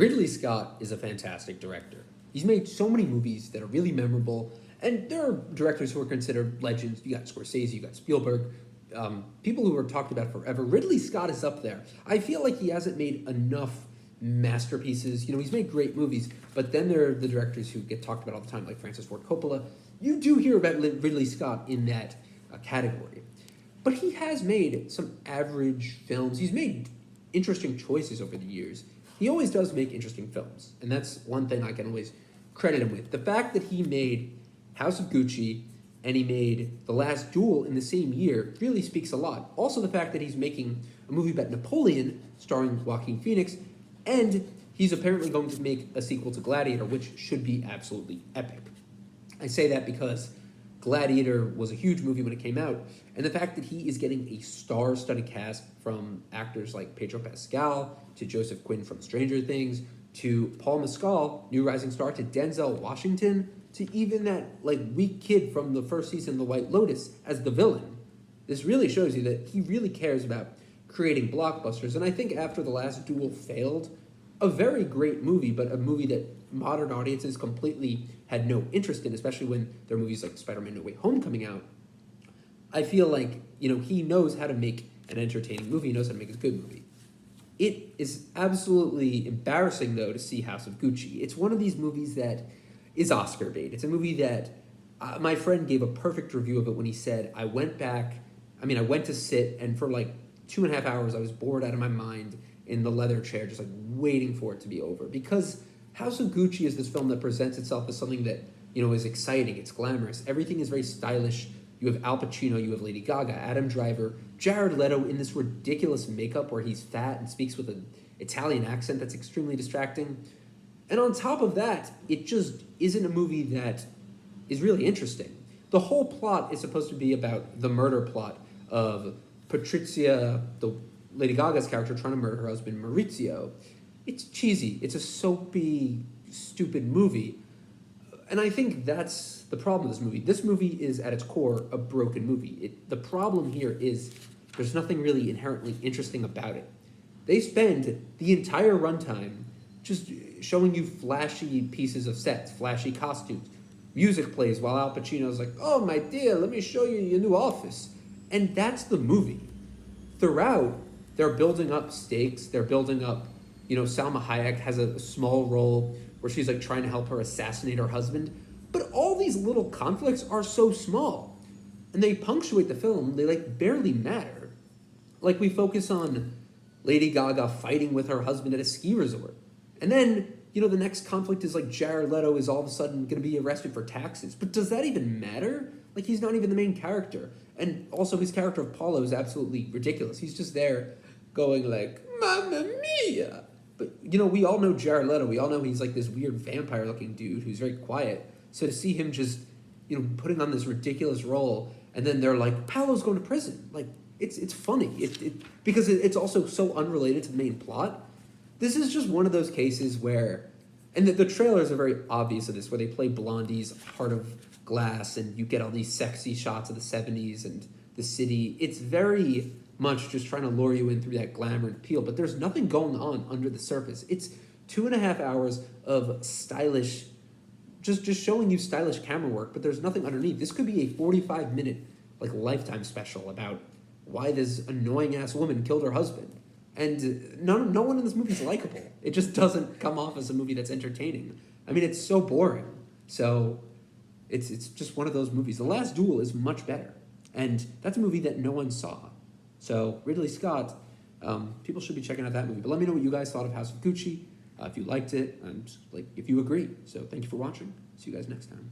Ridley Scott is a fantastic director. He's made so many movies that are really memorable, and there are directors who are considered legends. You got Scorsese, you got Spielberg, people who are talked about forever. Ridley Scott is up there. I feel like he hasn't made enough masterpieces. You know, he's made great movies, but then there are the directors who get talked about all the time, like Francis Ford Coppola. You do hear about Ridley Scott in that category. But he has made some average films. He's made interesting choices over the years. He always does make interesting films, and that's one thing I can always credit him with. The fact that he made House of Gucci and he made The Last Duel in the same year really speaks a lot. Also, the fact that he's making a movie about Napoleon starring Joaquin Phoenix, and he's apparently going to make a sequel to Gladiator, which should be absolutely epic. I say that because Gladiator was a huge movie when it came out, and the fact that he is getting a star-studded cast from actors like Pedro Pascal to Joseph Quinn from Stranger Things to Paul Mescal, new rising star, to Denzel Washington, to even that weak kid from the first season of The White Lotus as the villain. This really shows you that he really cares about creating blockbusters, and I think after The Last Duel failed, a very great movie, but a movie that modern audiences completely had no interest in, especially when there are movies like Spider-Man No Way Home coming out. I feel like, he knows how to make an entertaining movie. He knows how to make a good movie. It is absolutely embarrassing, though, to see House of Gucci. It's one of these movies that is Oscar bait. It's a movie that my friend gave a perfect review of it when he said, I went to sit, and for 2.5 hours, I was bored out of my mind in the leather chair, just waiting for it to be over. Because House of Gucci is this film that presents itself as something that, is exciting, it's glamorous. Everything is very stylish. You have Al Pacino, you have Lady Gaga, Adam Driver, Jared Leto in this ridiculous makeup where he's fat and speaks with an Italian accent that's extremely distracting. And on top of that, it just isn't a movie that is really interesting. The whole plot is supposed to be about the murder plot of Patrizia, the Lady Gaga's character, trying to murder her husband, Maurizio. It's cheesy. It's a soapy, stupid movie. And I think that's the problem with this movie. This movie is, at its core, a broken movie. The problem here is there's nothing really inherently interesting about it. They spend the entire runtime just showing you flashy pieces of sets, flashy costumes. Music plays while Al Pacino's like, oh, my dear, let me show you your new office. And that's the movie. Throughout, they're building up stakes. They're building up, Salma Hayek has a small role where she's trying to help her assassinate her husband. But all these little conflicts are so small. And they punctuate the film. They barely matter. We focus on Lady Gaga fighting with her husband at a ski resort. And then, the next conflict is Jared Leto is all of a sudden going to be arrested for taxes. But does that even matter? He's not even the main character. And also his character of Paulo is absolutely ridiculous. He's just there going Mamma Mia! But, we all know Jared Leto. We all know he's this weird vampire-looking dude who's very quiet. So to see him just, putting on this ridiculous role, and then they're Paolo's going to prison. It's funny. Because it's also so unrelated to the main plot. This is just one of those cases where, and the trailers are very obvious of this, where they play Blondie's Heart of Glass, and you get all these sexy shots of the 70s and the city. It's very much just trying to lure you in through that glamour and appeal, but there's nothing going on under the surface. It's 2.5 hours of stylish, just showing you stylish camera work, but there's nothing underneath. This could be a 45-minute Lifetime special about why this annoying-ass woman killed her husband. And no one in this movie is likable. It just doesn't come off as a movie that's entertaining. I mean, it's so boring. So it's just one of those movies. The Last Duel is much better. And that's a movie that no one saw. So Ridley Scott, people should be checking out that movie. But let me know what you guys thought of House of Gucci, if you liked it, and if you agree. So thank you for watching. See you guys next time.